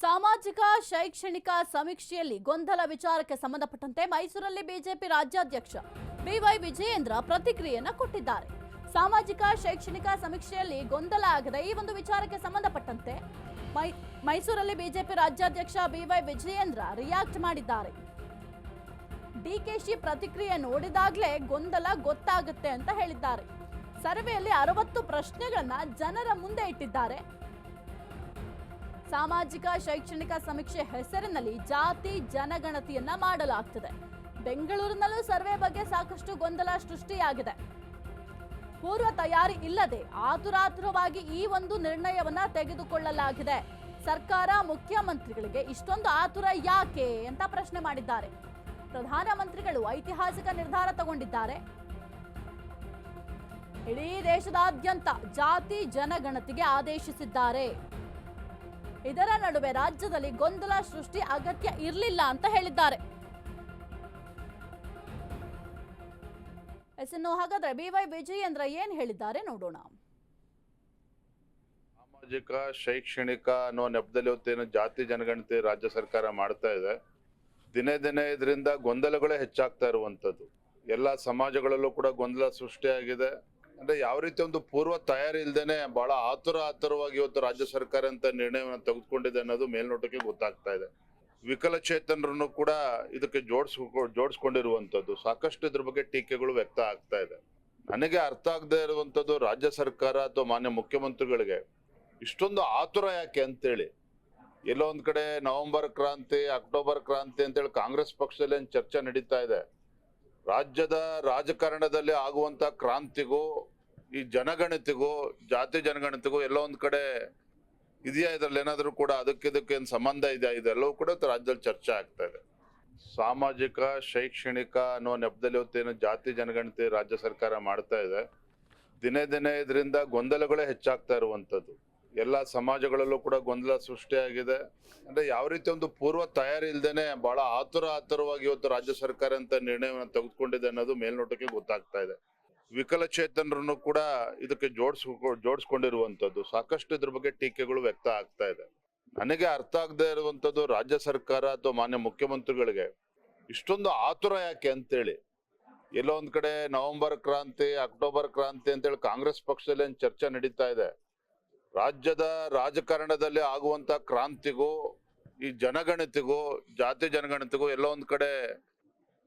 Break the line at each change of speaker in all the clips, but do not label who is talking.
ಸಾಮಾಜಿಕ ಶೈಕ್ಷಣಿಕ ಸಮೀಕ್ಷೆಯಲ್ಲಿ ಗೊಂದಲ ವಿಚಾರಕ್ಕೆ ಸಂಬಂಧಪಟ್ಟಂತೆ ಮೈಸೂರಲ್ಲಿ ಬಿಜೆಪಿ ರಾಜ್ಯಾಧ್ಯಕ್ಷ ಬಿವೈ ವಿಜಯೇಂದ್ರ ಪ್ರತಿಕ್ರಿಯೆಯನ್ನು ಕೊಟ್ಟಿದ್ದಾರೆ. ಸಾಮಾಜಿಕ ಶೈಕ್ಷಣಿಕ ಸಮೀಕ್ಷೆಯಲ್ಲಿ ಗೊಂದಲ ಆಗದ ಈ ಒಂದು ವಿಚಾರಕ್ಕೆ ಸಂಬಂಧಪಟ್ಟಂತೆ ಮೈಸೂರಲ್ಲಿ ಬಿಜೆಪಿ ರಾಜ್ಯಾಧ್ಯಕ್ಷ ಬಿವೈ ವಿಜಯೇಂದ್ರ ರಿಯಾಕ್ಟ್ ಮಾಡಿದ್ದಾರೆ. ಡಿಕೆಶಿ ಪ್ರತಿಕ್ರಿಯೆ ನೋಡಿದಾಗಲೇ ಗೊಂದಲ ಗೊತ್ತಾಗುತ್ತೆ ಅಂತ ಹೇಳಿದ್ದಾರೆ. ಸರ್ವೆಯಲ್ಲಿ 60 ಪ್ರಶ್ನೆಗಳನ್ನ ಜನರ ಮುಂದೆ ಇಟ್ಟಿದ್ದಾರೆ. ಸಾಮಾಜಿಕ ಶೈಕ್ಷಣಿಕ ಸಮೀಕ್ಷೆ ಹೆಸರಿನಲ್ಲಿ ಜಾತಿ ಜನಗಣತಿಯನ್ನ ಮಾಡಲಾಗ್ತದೆ. ಬೆಂಗಳೂರಿನಲ್ಲೂ ಸರ್ವೆ ಬಗ್ಗೆ ಸಾಕಷ್ಟು ಗೊಂದಲ ಸೃಷ್ಟಿಯಾಗಿದೆ. ಪೂರ್ವ ತಯಾರಿ ಇಲ್ಲದೆ ಆತುರಾತುರವಾಗಿ ಈ ಒಂದು ನಿರ್ಣಯವನ್ನ ತೆಗೆದುಕೊಳ್ಳಲಾಗಿದೆ. ಸರ್ಕಾರ ಮುಖ್ಯಮಂತ್ರಿಗಳಿಗೆ ಇಷ್ಟೊಂದು ಆತುರ ಯಾಕೆ ಅಂತ ಪ್ರಶ್ನೆ ಮಾಡಿದ್ದಾರೆ. ಪ್ರಧಾನಮಂತ್ರಿಗಳು ಐತಿಹಾಸಿಕ ನಿರ್ಧಾರ ತಗೊಂಡಿದ್ದಾರೆ. ಇಡೀ ದೇಶದಾದ್ಯಂತ ಜಾತಿ ಜನಗಣತಿಗೆ ಆದೇಶಿಸಿದ್ದಾರೆ. ಇದರ ನಡುವೆ ರಾಜ್ಯದಲ್ಲಿ ಗೊಂದಲ ಸೃಷ್ಟಿ ಅಗತ್ಯ ಇರಲಿಲ್ಲ ಅಂತ ಹೇಳಿದ್ದಾರೆ. ಇನ್ನು ಹಾಗಾದ್ರೆ ಬಿವೈ ವಿಜಯೇಂದ್ರ ಏನ್ ಹೇಳಿದ್ದಾರೆ ನೋಡೋಣ.
ಸಾಮಾಜಿಕ ಶೈಕ್ಷಣಿಕ ಅನ್ನೋ ನೆಪದಲ್ಲಿ ಇವತ್ತೇನು ಜಾತಿ ಜನಗಣತಿ ರಾಜ್ಯ ಸರ್ಕಾರ ಮಾಡ್ತಾ ಇದೆ. ದಿನೇ ದಿನೇ ಇದರಿಂದ ಗೊಂದಲಗಳೇ ಹೆಚ್ಚಾಗ್ತಾ ಇರುವಂತದ್ದು. ಎಲ್ಲ ಸಮಾಜಗಳಲ್ಲೂ ಕೂಡ ಗೊಂದಲ ಸೃಷ್ಟಿಯಾಗಿದೆ. ಅಂದ್ರೆ ಯಾವ ರೀತಿ ಒಂದು ಪೂರ್ವ ತಯಾರಿ ಇಲ್ದೇನೆ ಬಹಳ ಆತುರವಾಗಿ ಇವತ್ತು ರಾಜ್ಯ ಸರ್ಕಾರ ಅಂತ ನಿರ್ಣಯವನ್ನು ತೆಗೆದುಕೊಂಡಿದೆ ಅನ್ನೋದು ಮೇಲ್ನೋಟಕ್ಕೆ ಗೊತ್ತಾಗ್ತಾ ಇದೆ. ವಿಕಲಚೇತನರನ್ನು ಕೂಡ ಇದಕ್ಕೆ ಜೋಡಿಸ್ಕೊಂಡಿರುವಂತದ್ದು. ಸಾಕಷ್ಟು ಇದ್ರ ಬಗ್ಗೆ ಟೀಕೆಗಳು ವ್ಯಕ್ತ ಆಗ್ತಾ ಇದೆ. ನನಗೆ ಅರ್ಥ ಆಗದೆ ಇರುವಂತದ್ದು ರಾಜ್ಯ ಸರ್ಕಾರ ಅಥವಾ ಮಾನ್ಯ ಮುಖ್ಯಮಂತ್ರಿಗಳಿಗೆ ಇಷ್ಟೊಂದು ಆತುರ ಯಾಕೆ ಅಂತೇಳಿ. ಎಲ್ಲೋ ಒಂದ್ ಕಡೆ ನವೆಂಬರ್ ಕ್ರಾಂತಿ, ಅಕ್ಟೋಬರ್ ಕ್ರಾಂತಿ ಅಂತೇಳಿ ಕಾಂಗ್ರೆಸ್ ಪಕ್ಷದಲ್ಲಿ ಚರ್ಚೆ ನಡೀತಾ ಇದೆ. ರಾಜ್ಯದ ರಾಜಕಾರಣದಲ್ಲಿ ಆಗುವಂತ ಕ್ರಾಂತಿಗೂ ಈ ಜನಗಣತಿಗೂ ಜಾತಿ ಜನಗಣತಿಗೂ ಎಲ್ಲೋ ಒಂದ್ ಕಡೆ ಇದೆಯಾ, ಇದ್ರಲ್ಲಿ ಏನಾದ್ರು ಕೂಡ ಅದಕ್ಕೆ ಸಂಬಂಧ ಇದೆಯಾ, ಇದೆಲ್ಲವೂ ಕೂಡ ರಾಜ್ಯದಲ್ಲಿ ಚರ್ಚೆ ಆಗ್ತಾ ಇದೆ. ಸಾಮಾಜಿಕ ಶೈಕ್ಷಣಿಕ ಅನ್ನೋ ನೆಪದಲ್ಲಿ ಇವತ್ತೇನು ಜಾತಿ ಜನಗಣತಿ ರಾಜ್ಯ ಸರ್ಕಾರ ಮಾಡ್ತಾ ಇದೆ. ದಿನೇ ದಿನೇ ಇದರಿಂದ ಗೊಂದಲಗಳೇ ಹೆಚ್ಚಾಗ್ತಾ ಇರುವಂತದ್ದು. ಎಲ್ಲ ಸಮಾಜಗಳಲ್ಲೂ ಕೂಡ ಗೊಂದಲ ಸೃಷ್ಟಿಯಾಗಿದೆ. ಅಂದ್ರೆ ಯಾವ ರೀತಿ ಒಂದು ಪೂರ್ವ ತಯಾರಿ ಇಲ್ದೇನೆ ಬಹಳ ಆತುರವಾಗಿ ಇವತ್ತು ರಾಜ್ಯ ಸರ್ಕಾರ ಅಂತ ನಿರ್ಣಯವನ್ನು ತೆಗೆದುಕೊಂಡಿದೆ ಅನ್ನೋದು ಮೇಲ್ನೋಟಕ್ಕೆ ಗೊತ್ತಾಗ್ತಾ ಇದೆ. ವಿಕಲಚೇತನರನ್ನು ಕೂಡ ಇದಕ್ಕೆ ಜೋಡಿಸ್ಕೊಂಡಿರುವಂತದ್ದು. ಸಾಕಷ್ಟು ಇದ್ರ ಬಗ್ಗೆ ಟೀಕೆಗಳು ವ್ಯಕ್ತ ಆಗ್ತಾ ಇದೆ. ನನಗೆ ಅರ್ಥ ಆಗದೆ ಇರುವಂತದ್ದು ರಾಜ್ಯ ಸರ್ಕಾರ ಅಥವಾ ಮಾನ್ಯ ಮುಖ್ಯಮಂತ್ರಿಗಳಿಗೆ ಇಷ್ಟೊಂದು ಆತುರ ಯಾಕೆ ಅಂತೇಳಿ. ಎಲ್ಲೋ ಒಂದ್ ಕಡೆ ನವೆಂಬರ್ ಕ್ರಾಂತಿ, ಅಕ್ಟೋಬರ್ ಕ್ರಾಂತಿ ಅಂತೇಳಿ ಕಾಂಗ್ರೆಸ್ ಪಕ್ಷದಲ್ಲಿ ಚರ್ಚೆ ನಡೀತಾ ಇದೆ. ರಾಜ್ಯದ ರಾಜಕಾರಣದಲ್ಲಿ ಆಗುವಂತ ಕ್ರಾಂತಿಗೂ ಈ ಜನಗಣತಿಗೂ ಜಾತಿ ಜನಗಣತಿಗೂ ಎಲ್ಲೋ ಒಂದ್ ಕಡೆ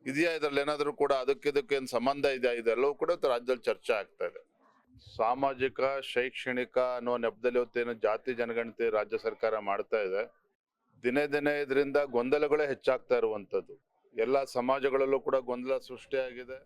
ಇದೆಯಾ, ಇದ್ರಲ್ಲಿ ಏನಾದ್ರು ಕೂಡ ಅದಕ್ಕೆ ಸಂಬಂಧ ಇದೆಯಾ, ಇದೆಲ್ಲವೂ ಕೂಡ ರಾಜ್ಯದಲ್ಲಿ ಚರ್ಚೆ ಆಗ್ತಾ ಇದೆ. ಸಾಮಾಜಿಕ ಶೈಕ್ಷಣಿಕ ಅನ್ನೋ ನೆಪದಲ್ಲಿ ಇವತ್ತೇನು ಜಾತಿ ಜನಗಣತಿ ರಾಜ್ಯ ಸರ್ಕಾರ ಮಾಡ್ತಾ ಇದೆ. ದಿನೇ ದಿನೇ ಇದರಿಂದ ಗೊಂದಲಗಳೇ ಹೆಚ್ಚಾಗ್ತಾ ಇರುವಂತದ್ದು. ಎಲ್ಲ ಸಮಾಜಗಳಲ್ಲೂ ಕೂಡ ಗೊಂದಲ ಸೃಷ್ಟಿಯಾಗಿದೆ.